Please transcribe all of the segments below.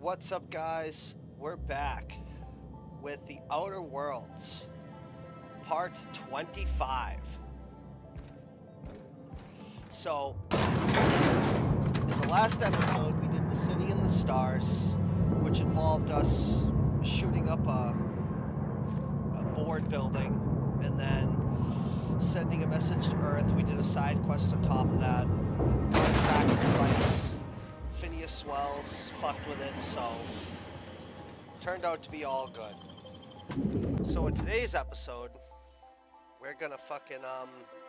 What's up, guys? We're back with The Outer Worlds, part 25. So, in the last episode, we did the City in the Stars, which involved us shooting up a board building and then sending a message to Earth. We did a side quest on top of that. Got a tracking device. Phineas Swells fucked with it, so turned out to be all good. So in today's episode, we're gonna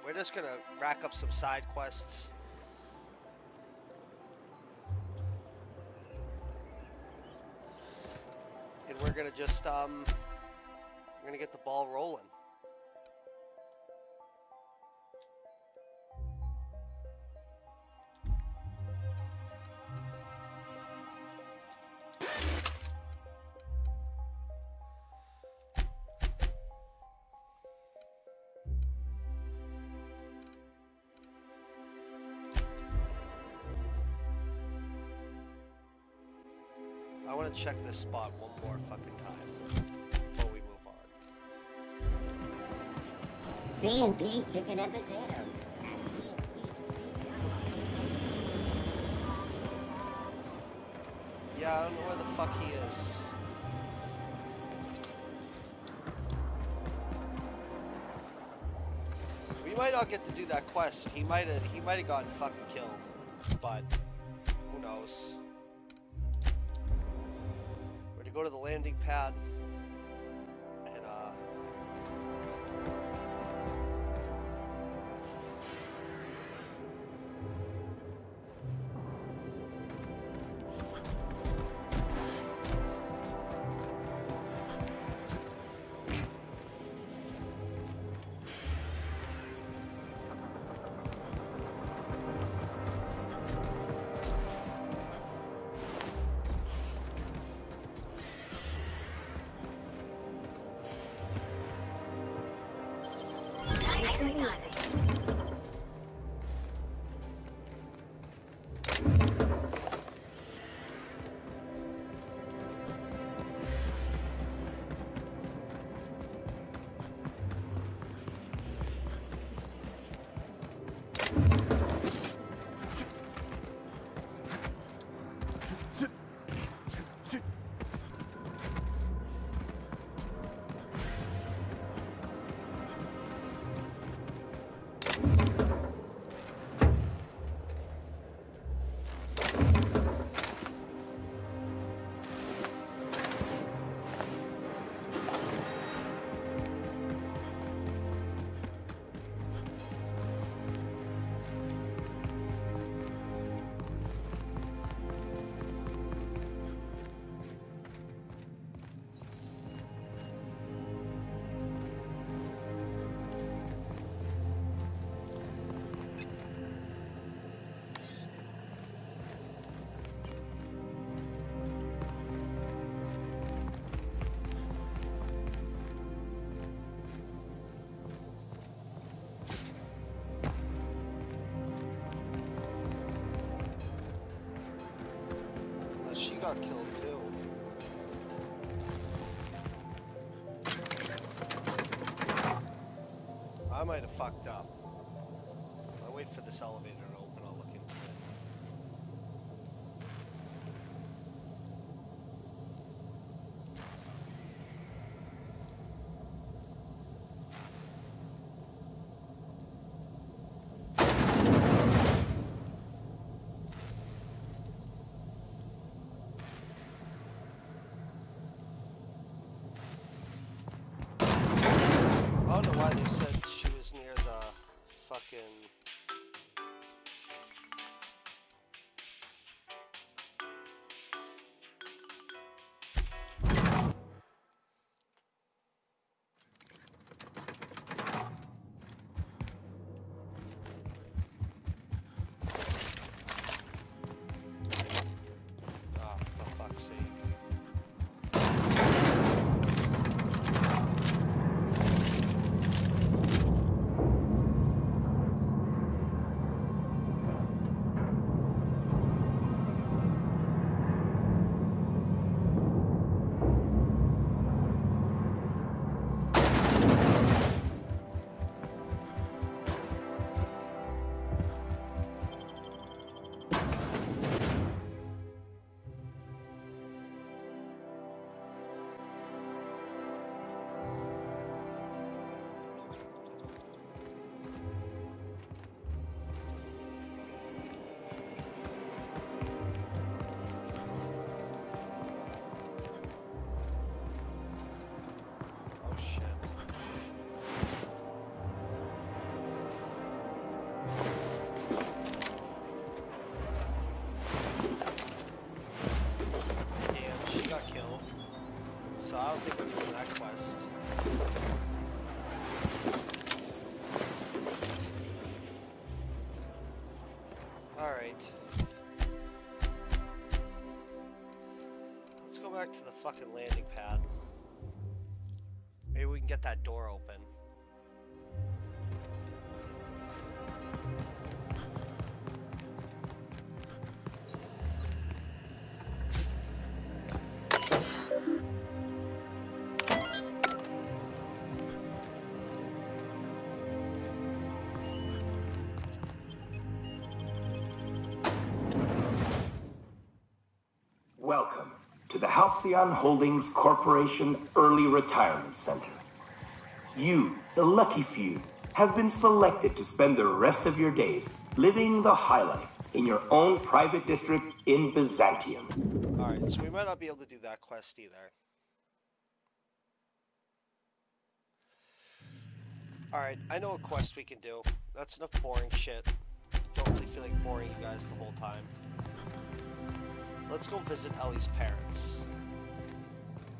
we're just gonna rack up some side quests. And we're gonna just, we're gonna get the ball rolling. I want to check this spot one more fucking time before we move on. C&P chicken and potatoes. Yeah, I don't know where the fuck he is. We might not get to do that quest. He might have gotten fucking killed, but who knows? We're to go to the landing pad and she got killed too. I might have fucked up. I'll wait for this elevator to open. I'll look into it. I don't know why they said she was near the fucking... Oh, for fuck's sake. don't think we're doing that quest. Alright. Let's go back to the fucking landing pad. Maybe we can get that door open. Welcome to the Halcyon Holdings Corporation Early Retirement Center. You, the lucky few, have been selected to spend the rest of your days living the high life in your own private district in Byzantium. Alright, so we might not be able to do that quest either. Alright, I know a quest we can do. That's enough boring shit. Don't really feel like boring you guys the whole time. Let's go visit Ellie's parents.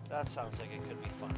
That sounds like it could be fun.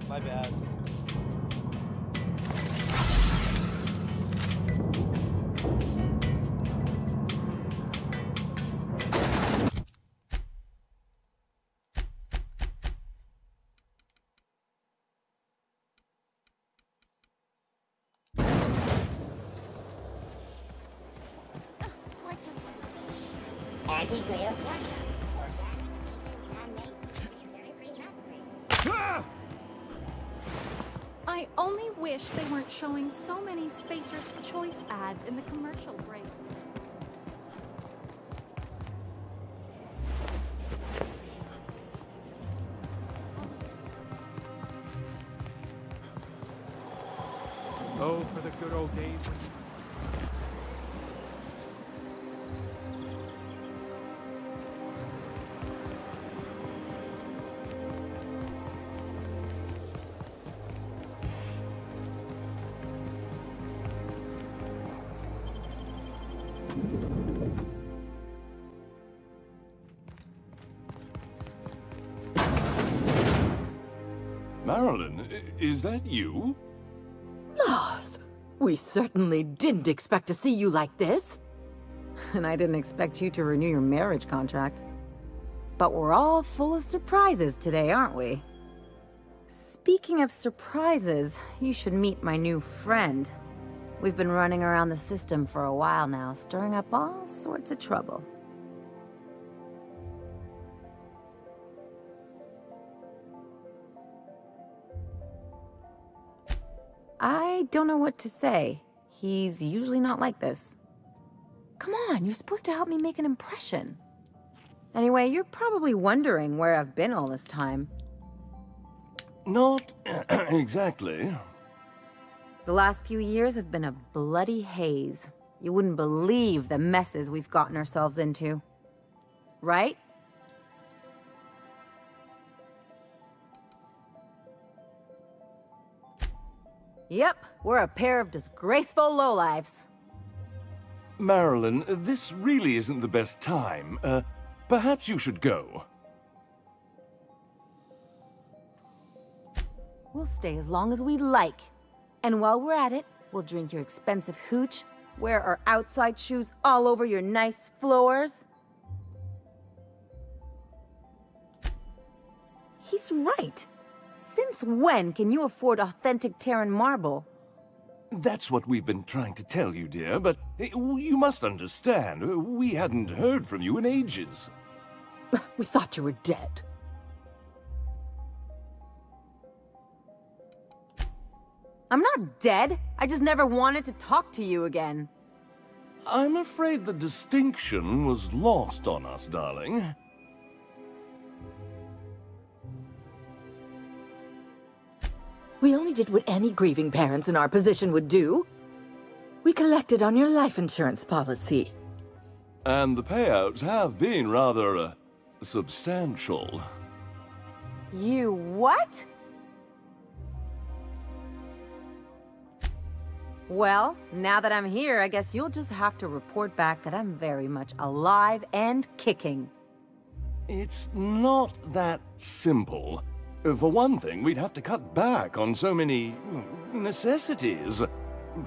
My bad. Anti-Grail I only wish they weren't showing so many Spacer's Choice ads in the commercial breaks. Oh, for the good old days. Marilyn, is that you? Lars, we certainly didn't expect to see you like this. And I didn't expect you to renew your marriage contract. But we're all full of surprises today, aren't we? Speaking of surprises, you should meet my new friend. We've been running around the system for a while now, stirring up all sorts of trouble. I don't know what to say. He's usually not like this. Come on, you're supposed to help me make an impression. Anyway, you're probably wondering where I've been all this time. Not exactly. The last few years have been a bloody haze. You wouldn't believe the messes we've gotten ourselves into. Right? Yep, we're a pair of disgraceful lowlifes. Marilyn, this really isn't the best time. Perhaps you should go. We'll stay as long as we like. And while we're at it, we'll drink your expensive hooch, wear our outside shoes all over your nice floors. He's right. Since when can you afford authentic Terran marble? That's what we've been trying to tell you, dear, but you must understand, we hadn't heard from you in ages. We thought you were dead. I'm not dead. I just never wanted to talk to you again. I'm afraid the distinction was lost on us, darling. We only did what any grieving parents in our position would do. We collected on your life insurance policy. And the payouts have been rather, substantial. You what? Well, now that I'm here, I guess you'll just have to report back that I'm very much alive and kicking. It's not that simple. For one thing, we'd have to cut back on so many necessities.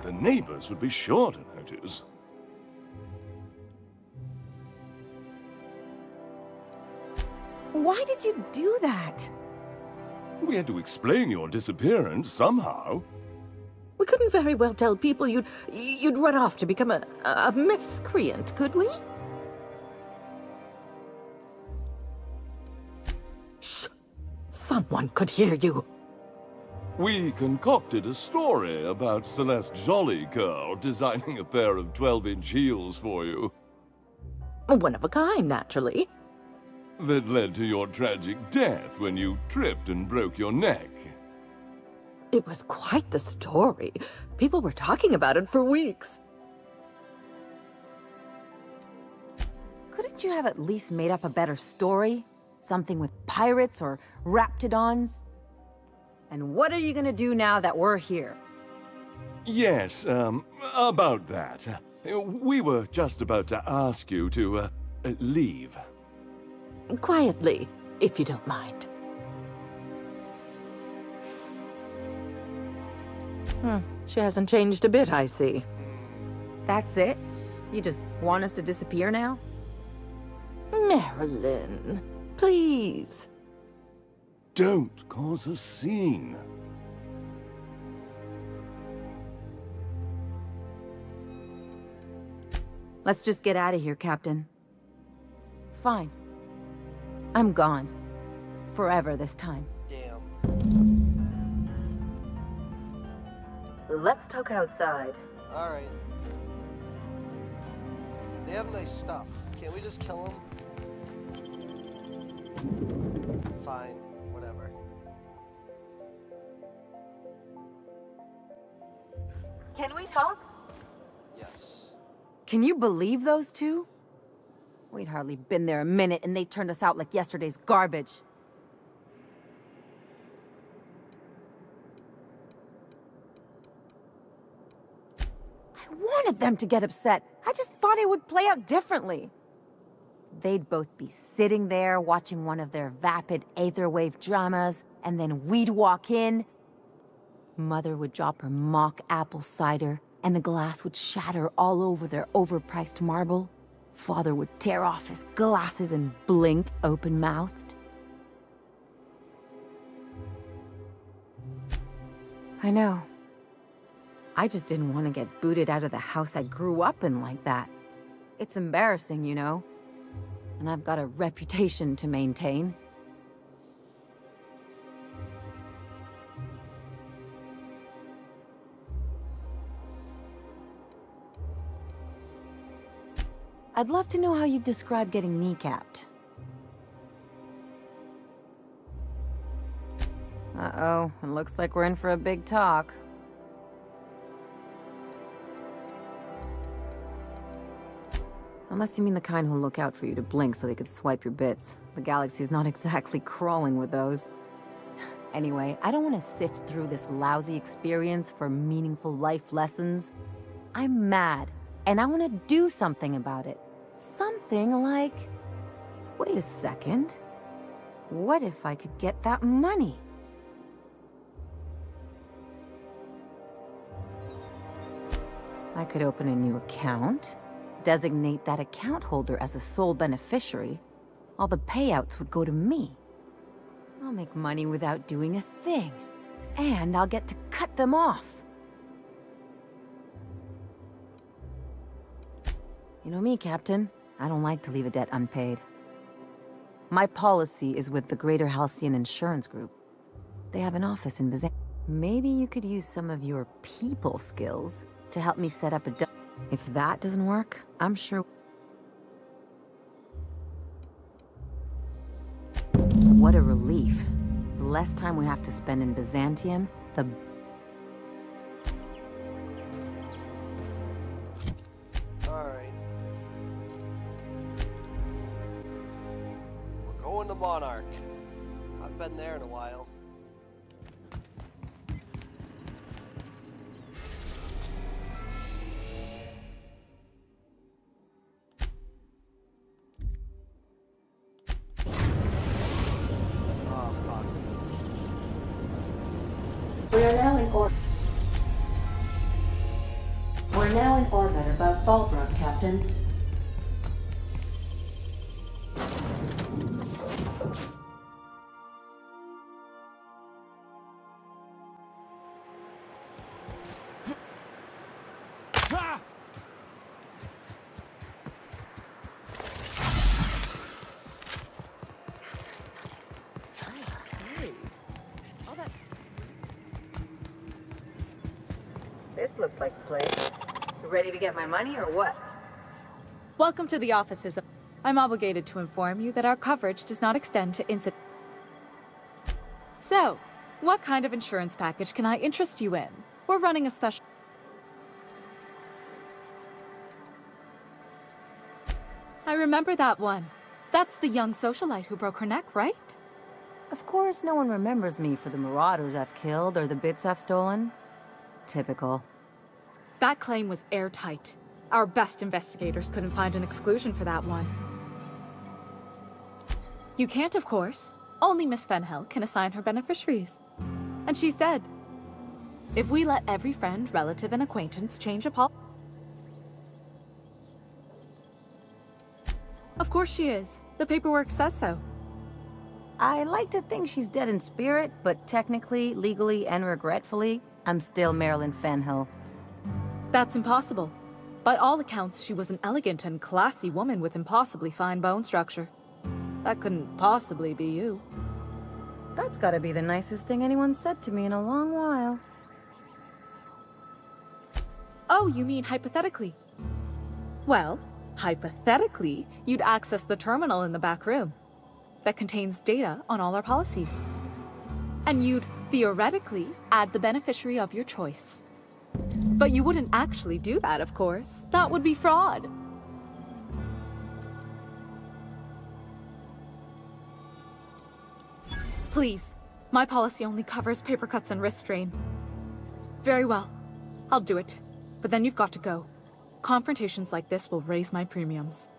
The neighbors would be sure to notice. Why did you do that? We had to explain your disappearance somehow. We couldn't very well tell people you'd run off to become a miscreant, could we? Shh! Someone could hear you. We concocted a story about Celeste Jollycurl designing a pair of 12-inch heels for you. One of a kind, naturally. That led to your tragic death when you tripped and broke your neck. It was quite the story. People were talking about it for weeks. Couldn't you have at least made up a better story? Something with pirates or raptidons? And what are you gonna do now that we're here? Yes, about that. We were just about to ask you to, leave. Quietly, if you don't mind. She hasn't changed a bit, I see. That's it? You just want us to disappear now? Marilyn, please. Don't cause a scene. Let's just get out of here, Captain. Fine. I'm gone. Forever this time. Damn. Let's talk outside. Alright. They have nice stuff. Can't we just kill them? Fine. Whatever. Can we talk? Yes. Can you believe those two? We'd hardly been there a minute and they turned us out like yesterday's garbage. I wanted them to get upset. I just thought it would play out differently. They'd both be sitting there watching one of their vapid aetherwave dramas, and then we'd walk in. Mother would drop her mock apple cider, and the glass would shatter all over their overpriced marble. Father would tear off his glasses and blink open-mouthed. I know. I just didn't want to get booted out of the house I grew up in like that. It's embarrassing, you know. And I've got a reputation to maintain. I'd love to know how you'd describe getting kneecapped. Uh-oh, it looks like we're in for a big talk. Unless you mean the kind who'll look out for you to blink so they could swipe your bits. The galaxy's not exactly crawling with those. Anyway, I don't want to sift through this lousy experience for meaningful life lessons. I'm mad, and I want to do something about it. Something like... Wait a second. What if I could get that money? I could open a new account, designate that account holder as a sole beneficiary. All the payouts would go to me. I'll make money without doing a thing. And I'll get to cut them off. You know me, Captain. I don't like to leave a debt unpaid. My policy is with the Greater Halcyon Insurance Group. They have an office in Byzantium. Maybe you could use some of your people skills to help me set up a debt. If that doesn't work, I'm sure... What a relief. The less time we have to spend in Byzantium, the... Alright. We're going to Monarch. I've been there in a while. We're now in orbit above Fallbrook, Captain. This looks like the place. You ready to get my money or what? Welcome to the offices. I'm obligated to inform you that our coverage does not extend to incident. So, what kind of insurance package can I interest you in? We're running a special... I remember that one. That's the young socialite who broke her neck, right? Of course, no one remembers me for the marauders I've killed or the bits I've stolen. Typical. That claim was airtight. Our best investigators couldn't find an exclusion for that one. You can't, of course. Only Miss Fenhill can assign her beneficiaries. And she's dead. If we let every friend, relative, and acquaintance change a policy... Of course she is. The paperwork says so. I like to think she's dead in spirit, but technically, legally, and regretfully, I'm still Marilyn Fenhill. That's impossible. By all accounts, she was an elegant and classy woman with impossibly fine bone structure. That couldn't possibly be you. That's gotta be the nicest thing anyone's said to me in a long while. Oh, you mean hypothetically? Well, hypothetically, you'd access the terminal in the back room that contains data on all our policies. And you'd, theoretically, add the beneficiary of your choice. But you wouldn't actually do that, of course. That would be fraud. Please, my policy only covers paper cuts and wrist strain. Very well, I'll do it. But then you've got to go. Confrontations like this will raise my premiums.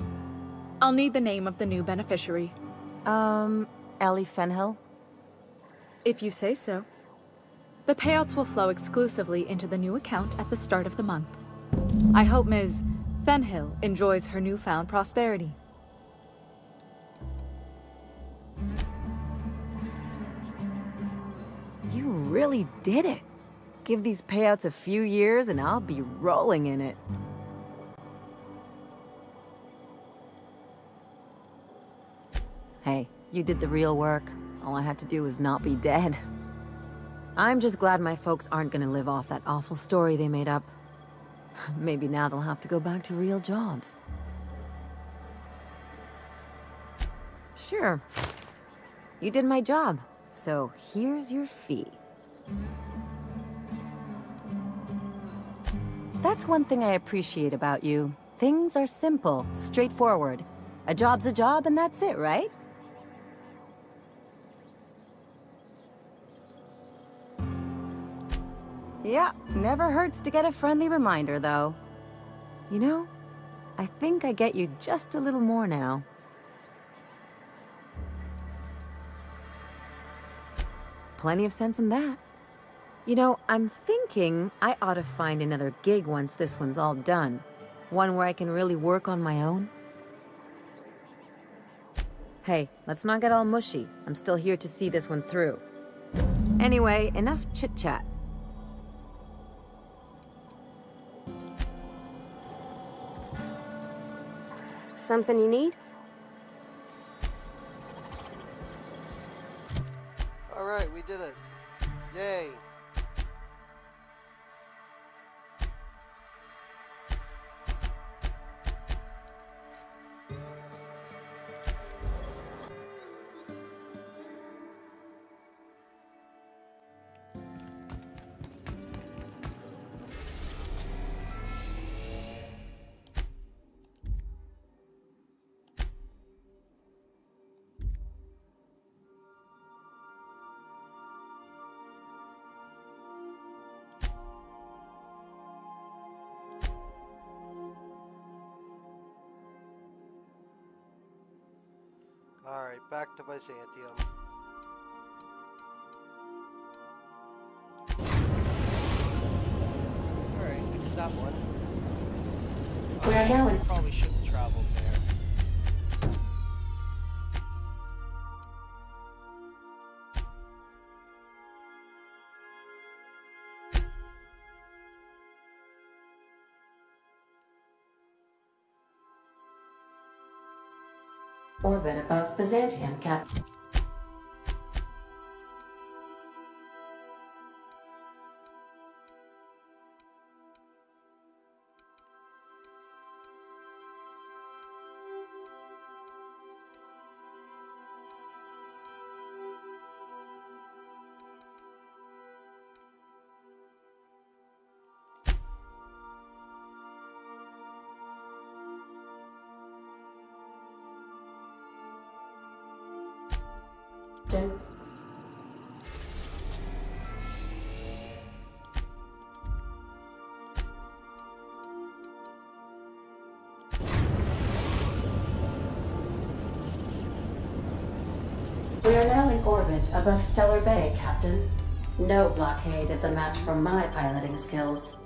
I'll need the name of the new beneficiary. Ellie Fenhill? If you say so. The payouts will flow exclusively into the new account at the start of the month. I hope Ms. Fenhill enjoys her newfound prosperity. You really did it. Give these payouts a few years and I'll be rolling in it. Hey, you did the real work. All I had to do was not be dead. I'm just glad my folks aren't gonna live off that awful story they made up. Maybe now they'll have to go back to real jobs. Sure. You did my job, so here's your fee. That's one thing I appreciate about you. Things are simple, straightforward. A job's a job and that's it, right? Yeah, never hurts to get a friendly reminder, though. You know, I think I get you just a little more now. Plenty of sense in that. You know, I'm thinking I ought to find another gig once this one's all done. One where I can really work on my own. Hey, let's not get all mushy. I'm still here to see this one through. Anyway, enough chit-chat. something you need? Alright, we did it. Yay. Alright, back to Byzantium. Alright, we did that one. We are now in... Probably shouldn't have traveled there. Orbit above Byzantium, Captain. We are now in orbit above Stellar Bay, Captain. No blockade is a match for my piloting skills.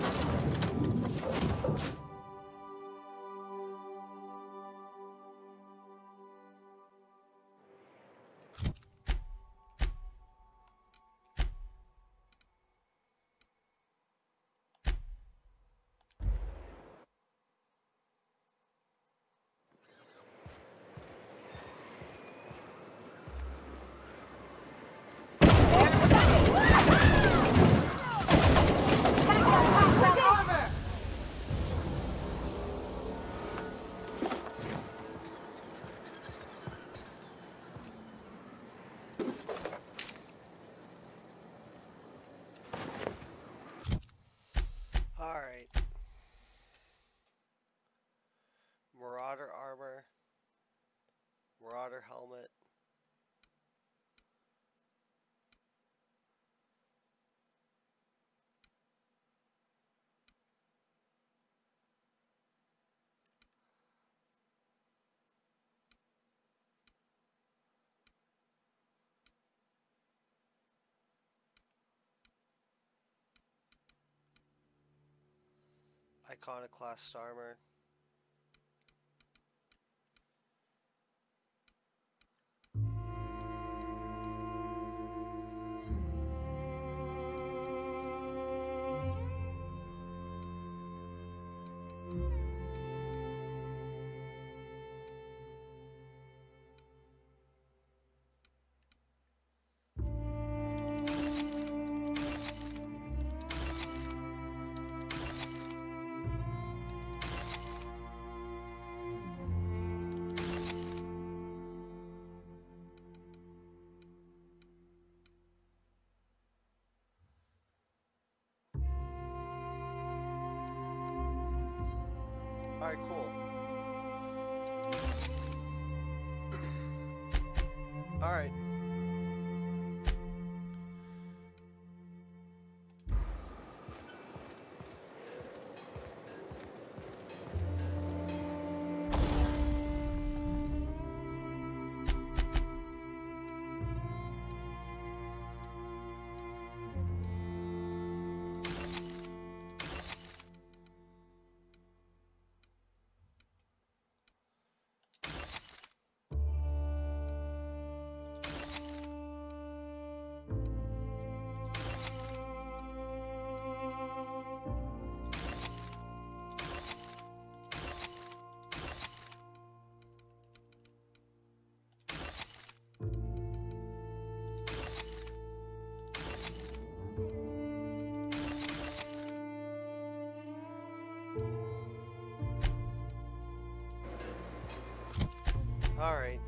Alright. Marauder armor. Marauder helmet. Iconoclast armor. Alright, cool. Alright. Alright.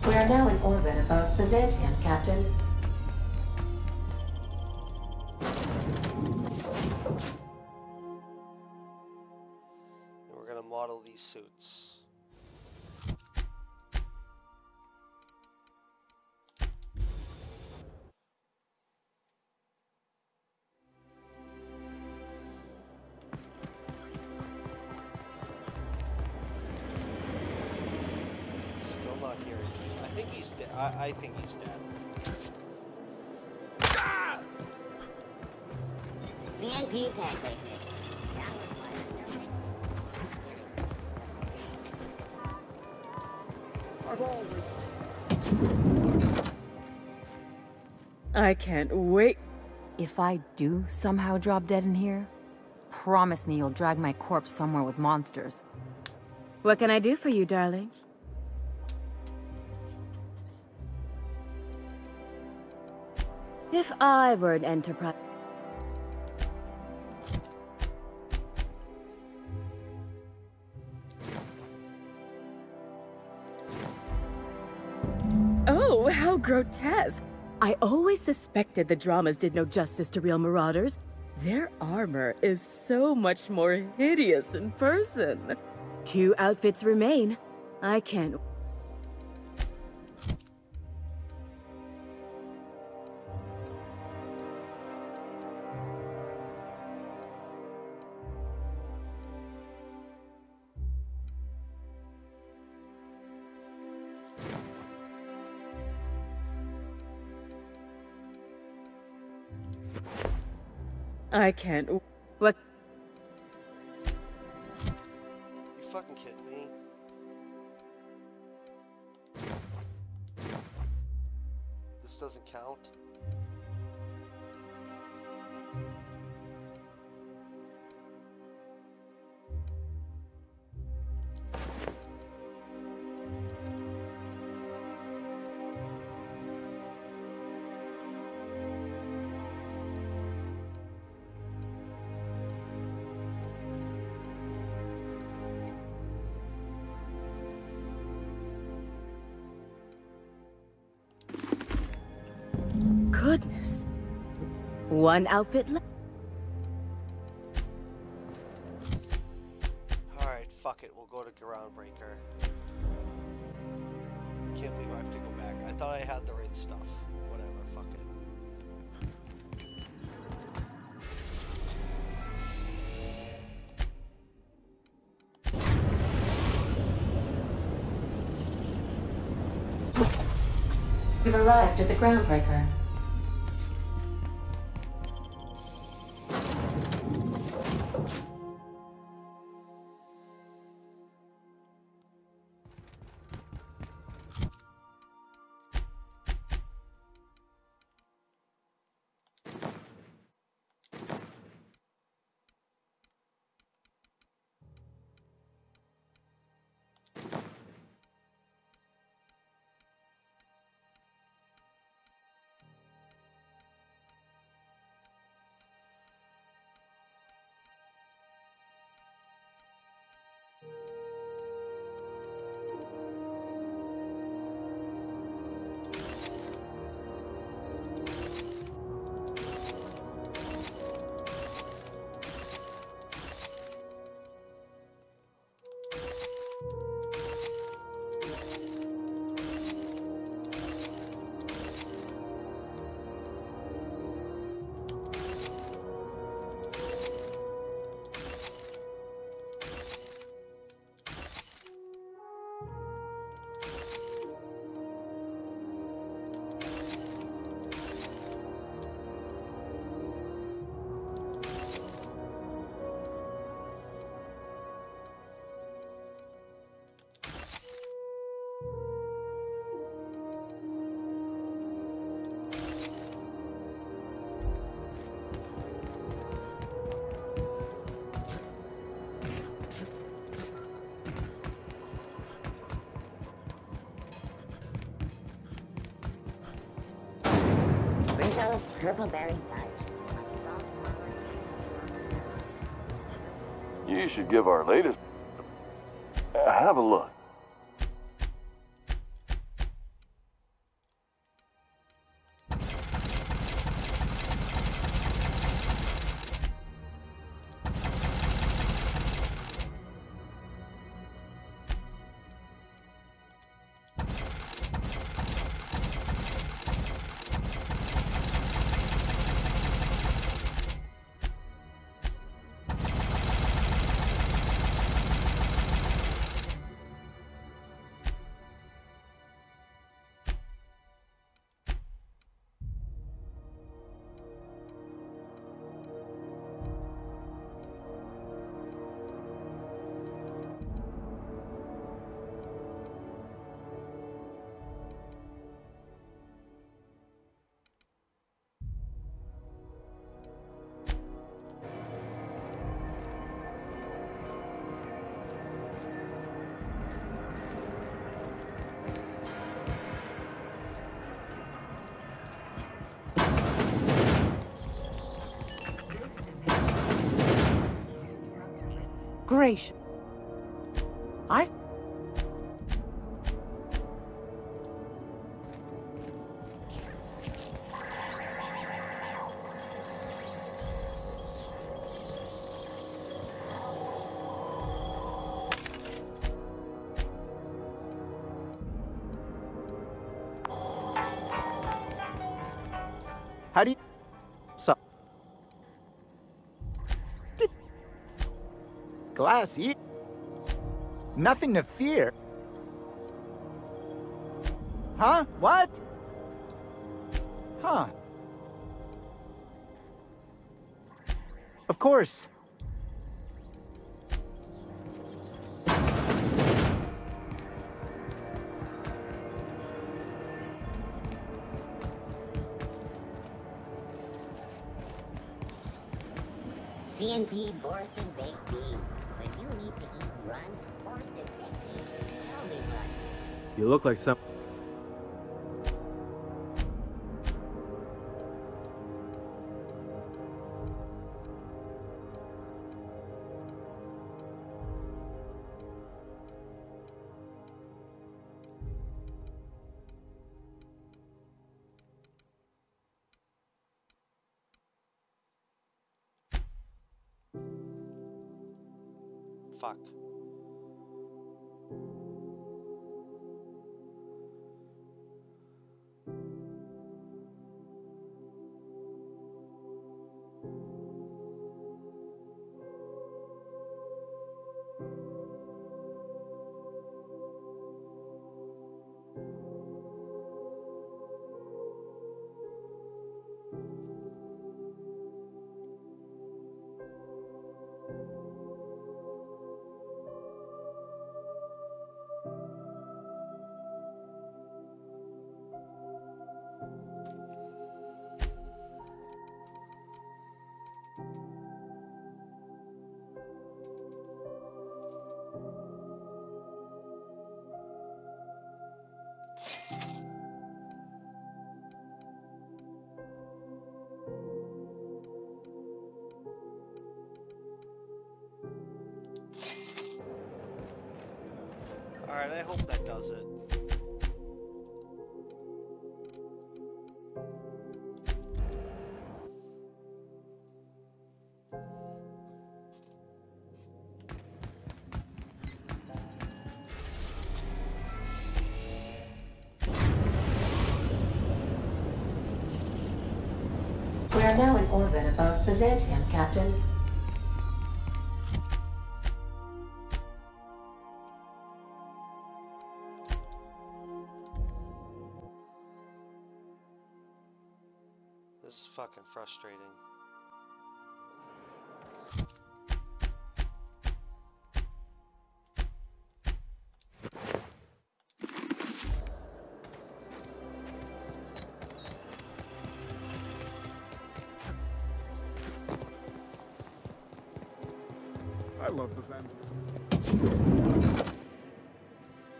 We are now in orbit above Byzantium, Captain. And we're gonna model these suits. Still not hearing me. I think he's dead. I think he's dead. CNP pancake. I can't wait. If I do somehow drop dead in here, promise me you'll drag my corpse somewhere with monsters. What can I do for you, darling? If I were an Enterprise... Oh, how grotesque! I always suspected the dramas did no justice to real marauders. Their armor is so much more hideous in person. 2 outfits remain. I can't... I can't... What? You fucking kidding me? This doesn't count? Goodness. 1 outfit left. Alright, fuck it. We'll go to Groundbreaker. Can't believe I have to go back. I thought I had the right stuff. Whatever, fuck it. We've arrived at the Groundbreaker. Yellow's purple berry fudge. You should give our latest... have a look. Gracious. How do you... So... Glass eat... Nothing to fear. Huh? What? Huh. Of course. CNP Borston baked beans. When you need to eat run, Borston baked beans. Only run. You look like some... Fuck. Alright, I hope that does it. We are now in orbit above Byzantium, Captain. This is fucking frustrating. I love Byzantium.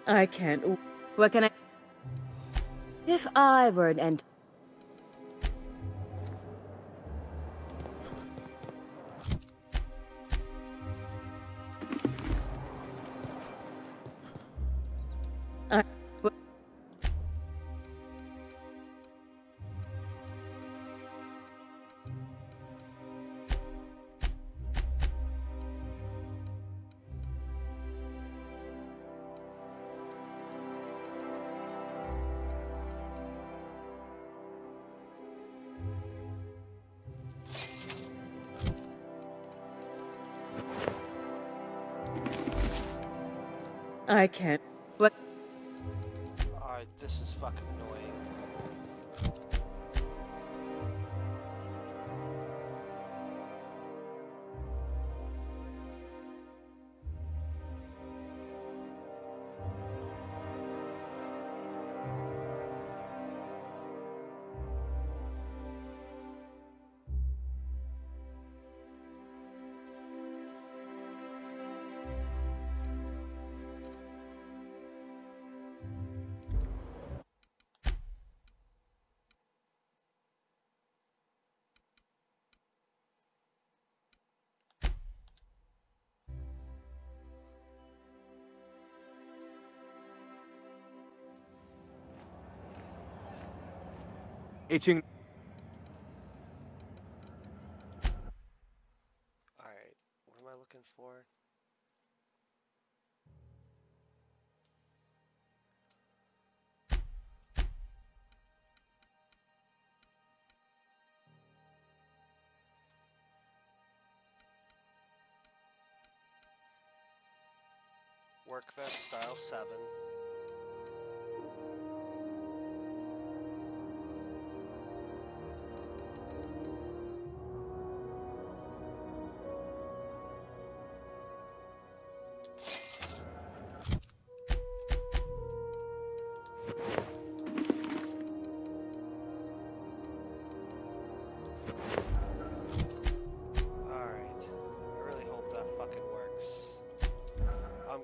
I can't... What can I... If I were an I can't. What? Alright, this is fucking annoying. Itching. Alright, what am I looking for? Work vest style 7.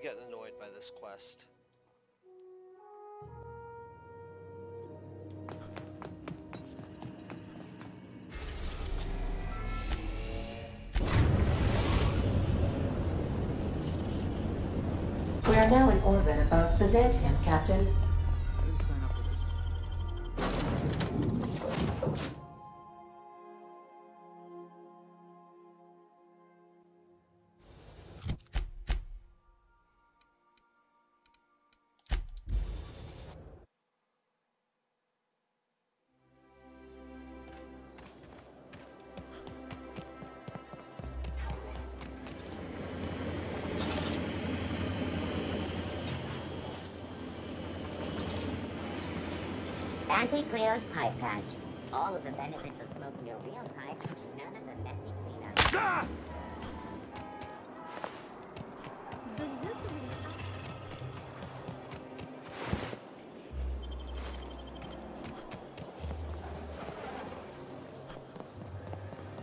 Getting annoyed by this quest. We are now in orbit above Byzantium, Captain. I didn't sign up for this. Anti-Cleo's pipe patch. All of the benefits of smoking a real pipe, none of the messy cleanup. Ah!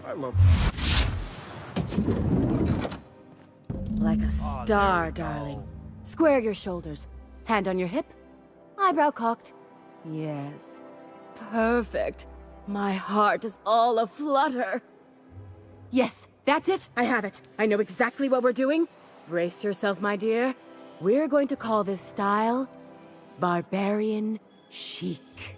I love Like a Oh, star, there we go. darling. Square your shoulders. Hand on your hip. Eyebrow cocked. Yes. Perfect. My heart is all aflutter. Yes, that's it. I have it. I know exactly what we're doing. Brace yourself, my dear. We're going to call this style Barbarian Chic.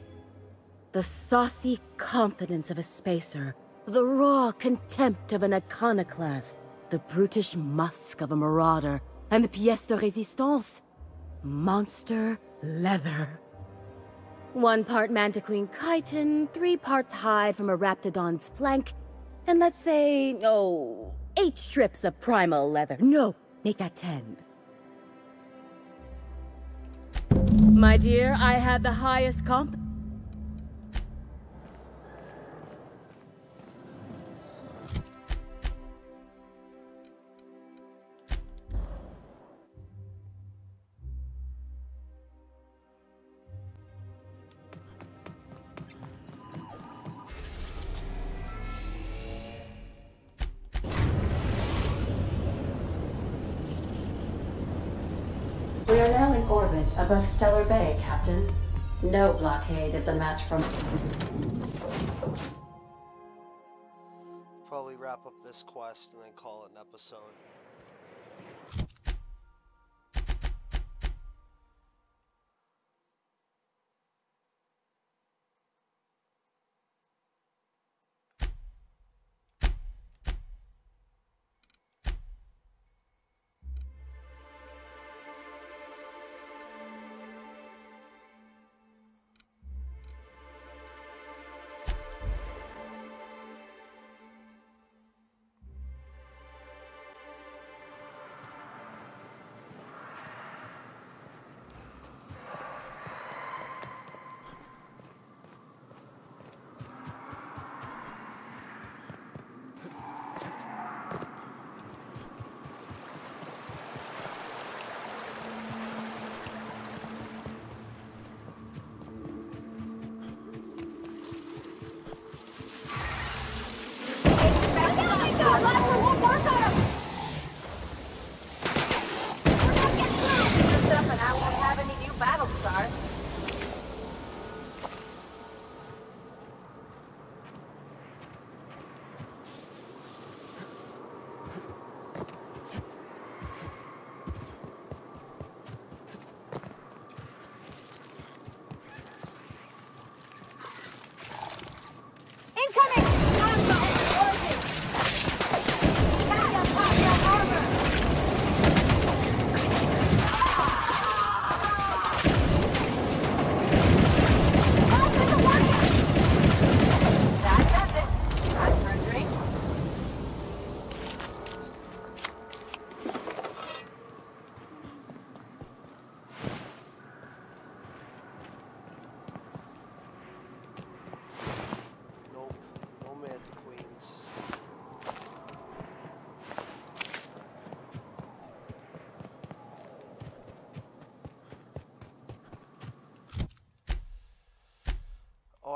The saucy confidence of a spacer. The raw contempt of an iconoclast. The brutish musk of a marauder. And the pièce de résistance. Monster leather. 1 part Mantiqueen chitin, 3 parts hide from a raptidon's flank, and let's say, 8 strips of primal leather. No, make that 10. My dear, I have the highest comp. We are now in orbit above Stellar Bay, Captain. No blockade is a match for... Probably wrap up this quest and then call it an episode.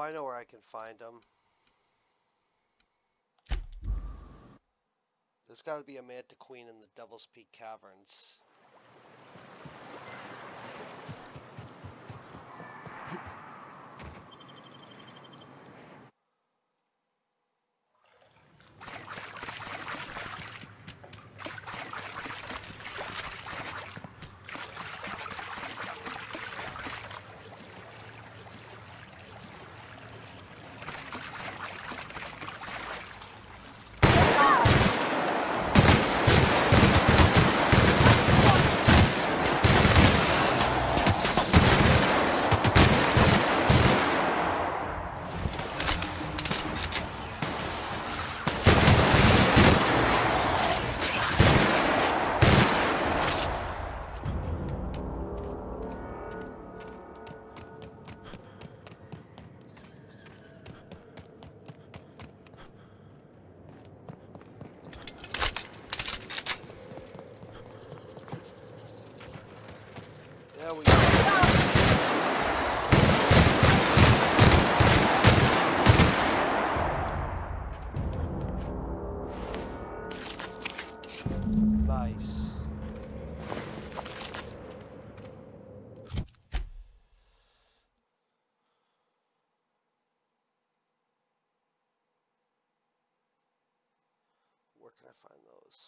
I know where I can find them. There's got to be a Manta Queen in the Devil's Peak Caverns. There we go. Nice. Where can I find those?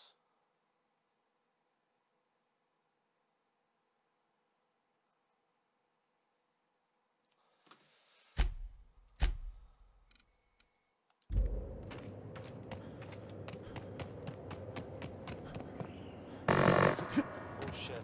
Oh shit.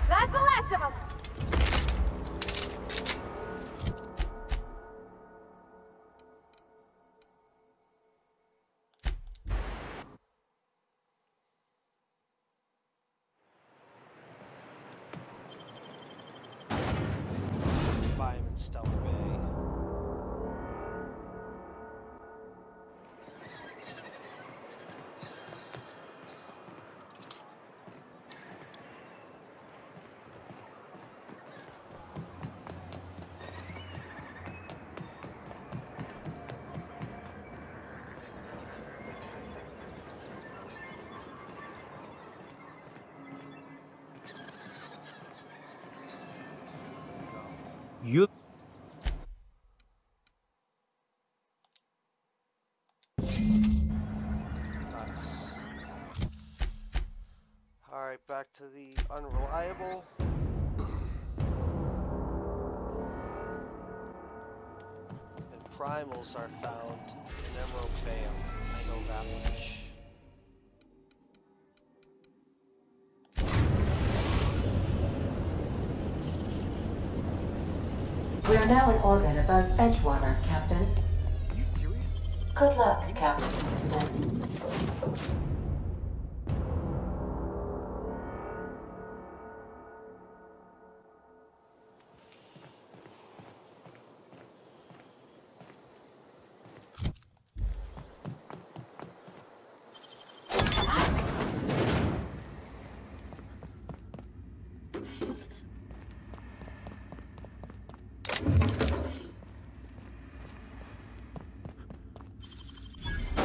That's the last of them! Buy him in Stellar Bay. You Nice. Alright, back to the unreliable. And primals are found in Emerald Bayum. I know that much. We are now in orbit above Edgewater, Captain. You serious? Good luck, Captain.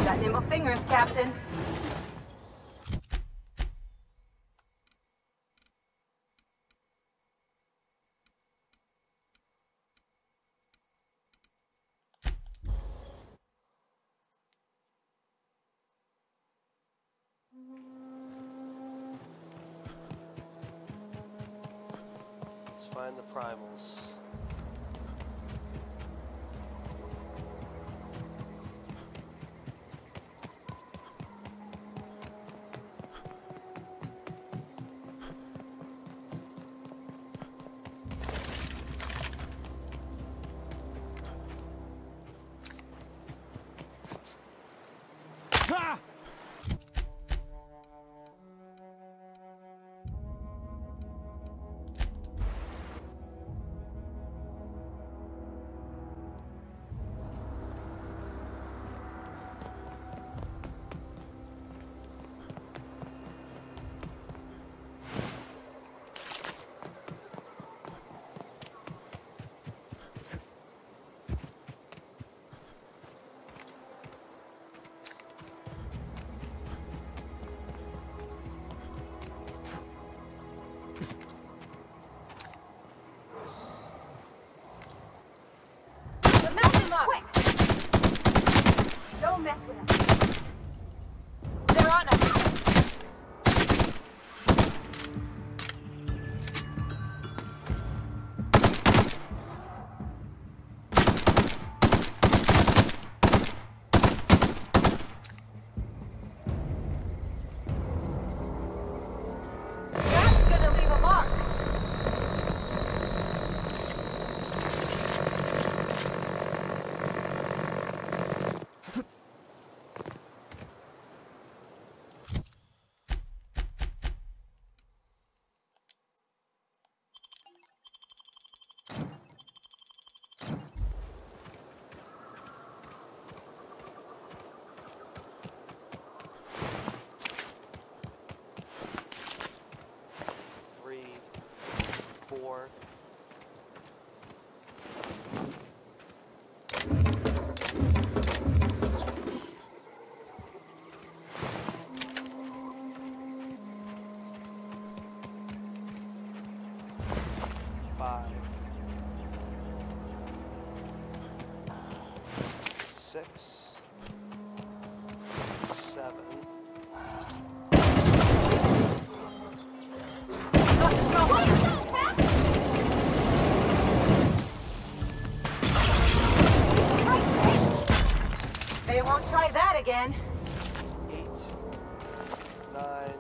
Got nimble fingers, Captain. find the primals. Quick! Don't mess with us. They're on us. That's gonna leave a mark. Six, 7. They won't try that again. 8, 9.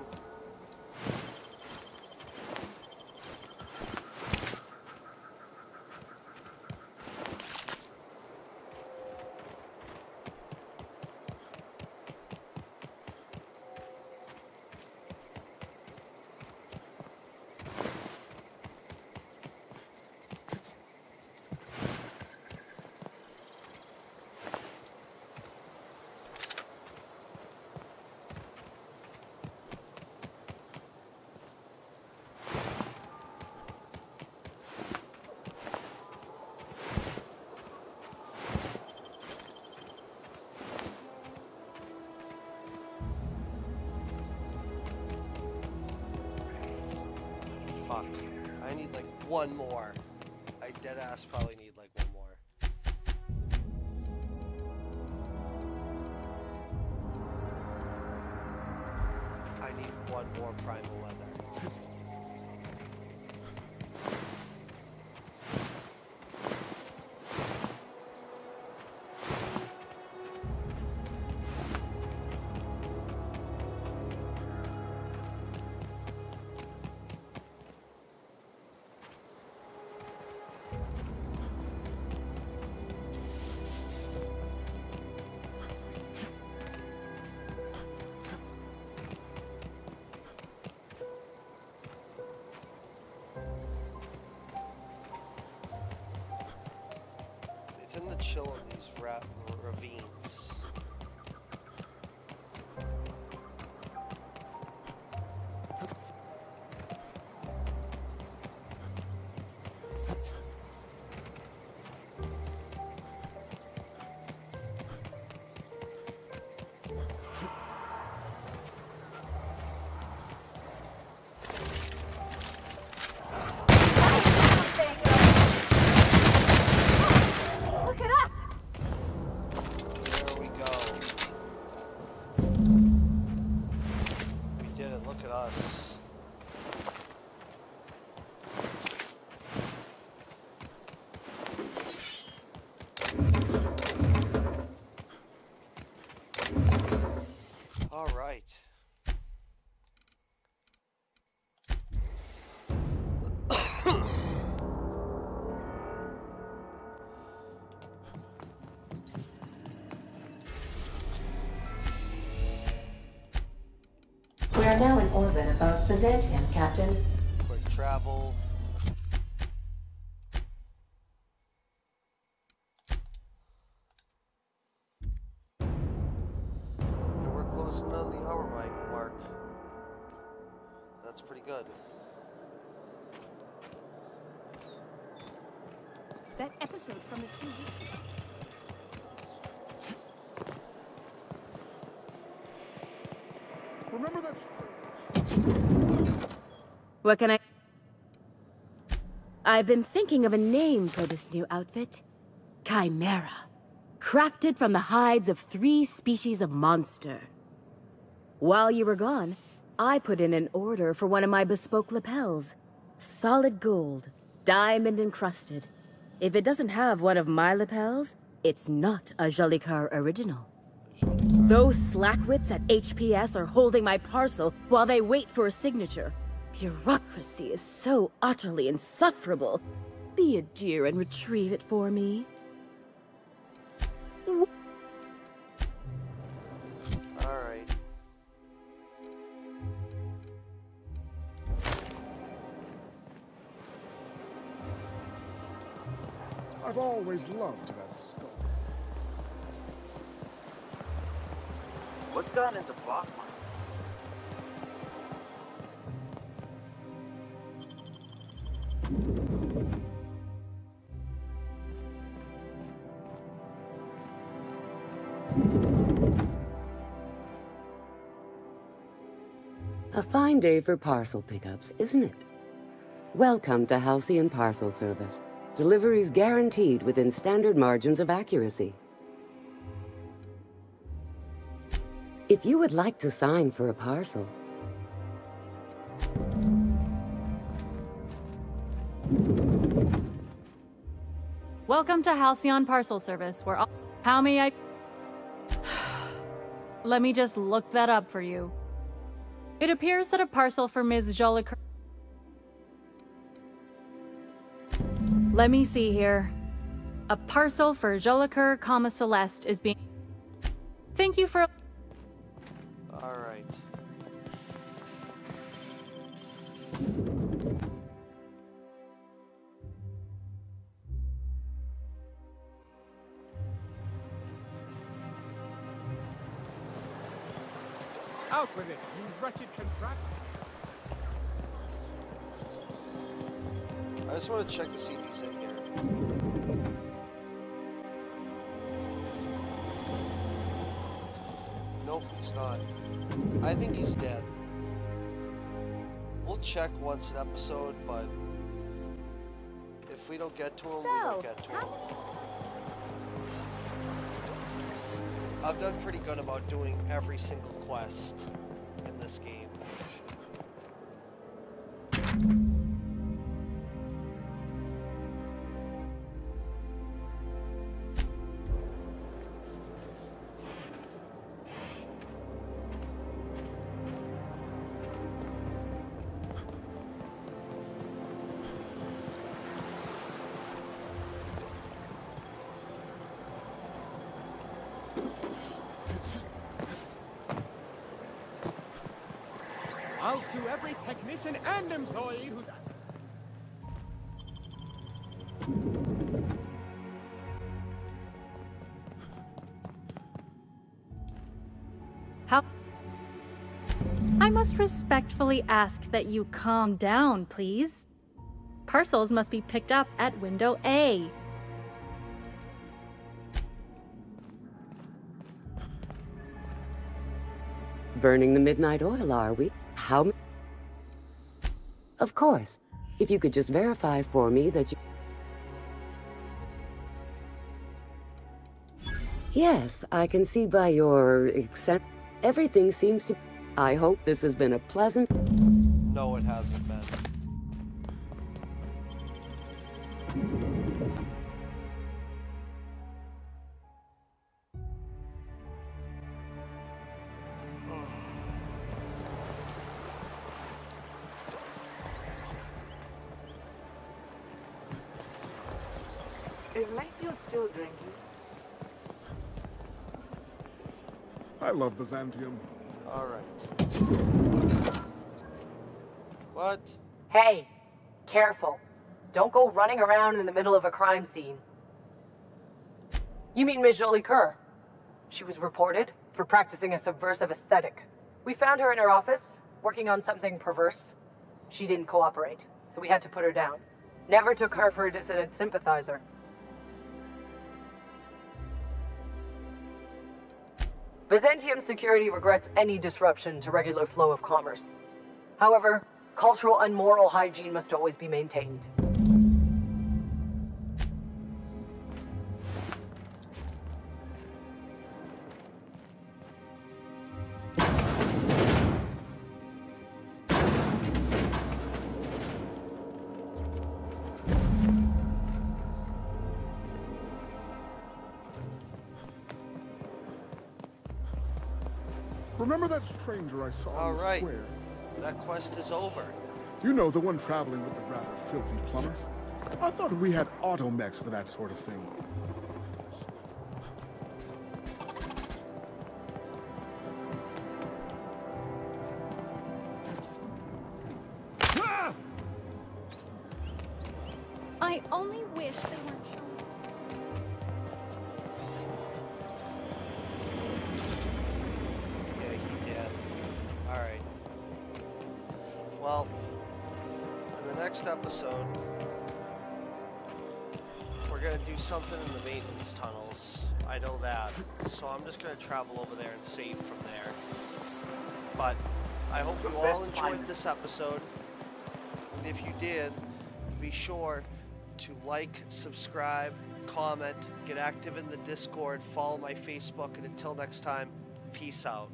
Fuck. I need like one more. I deadass probably need like one more. I need one more primal leather. They tend to chill in these ravines. Look at us! There we go. All right. We are now in orbit above Byzantium, Captain. Quick travel. And we're closing on the hour mark. That's pretty good. That episode from a few weeks ago. Remember that? What can I... I've been thinking of a name for this new outfit. Chimera. Crafted from the hides of 3 species of monster. While you were gone, I put in an order for one of my bespoke lapels. Solid gold, diamond encrusted. If it doesn't have one of my lapels, it's not a Joli Coeur original. Those slackwits at HPS are holding my parcel while they wait for a signature. Bureaucracy is so utterly insufferable. Be a dear and retrieve it for me. All right. I've always loved that skull. What's gone into block mine? A fine day for parcel pickups, isn't it? Welcome to Halcyon Parcel Service. Deliveries guaranteed within standard margins of accuracy. If you would like to sign for a parcel... Welcome to Halcyon Parcel Service, where all... How may I... Let me just look that up for you. It appears that a parcel for Ms. Joli Coeur... Let me see here. A parcel for Joli Coeur, Celeste is being... Thank you for... All right. Out with it, you wretched contractor! I just want to check to see if he's in here. Nope, he's not. I think he's dead. We'll check once an episode, but if we don't get to him, we don't get to him. I've done pretty good about doing every single quest in this game. I'll sue every technician and employee who's... How... I must respectfully ask that you calm down, please. Parcels must be picked up at window A. Burning the midnight oil, are we? How... Of course. If you could just verify for me that you... Yes, I can see by your... Everything seems to... I hope this has been a pleasant... No, it hasn't been. Is Mayfield still drinking? I love Byzantium. All right. What? Hey, careful. Don't go running around in the middle of a crime scene. You mean Ms. Jolie Kerr? She was reported for practicing a subversive aesthetic. We found her in her office, working on something perverse. She didn't cooperate, so we had to put her down. Never took her for a dissident sympathizer. Byzantium security regrets any disruption to regular flow of commerce. However, cultural and moral hygiene must always be maintained. Remember that stranger I saw in the square? That quest is over. You know, the one traveling with the rather filthy plumbers? I thought we had automechs for that sort of thing. I only wish they weren't showing. Alright. Well, in the next episode, we're going to do something in the maintenance tunnels. I know that. So I'm just going to travel over there and save from there. But I hope you all enjoyed this episode. And if you did, be sure to like, subscribe, comment, get active in the Discord, follow my Facebook, and until next time, peace out.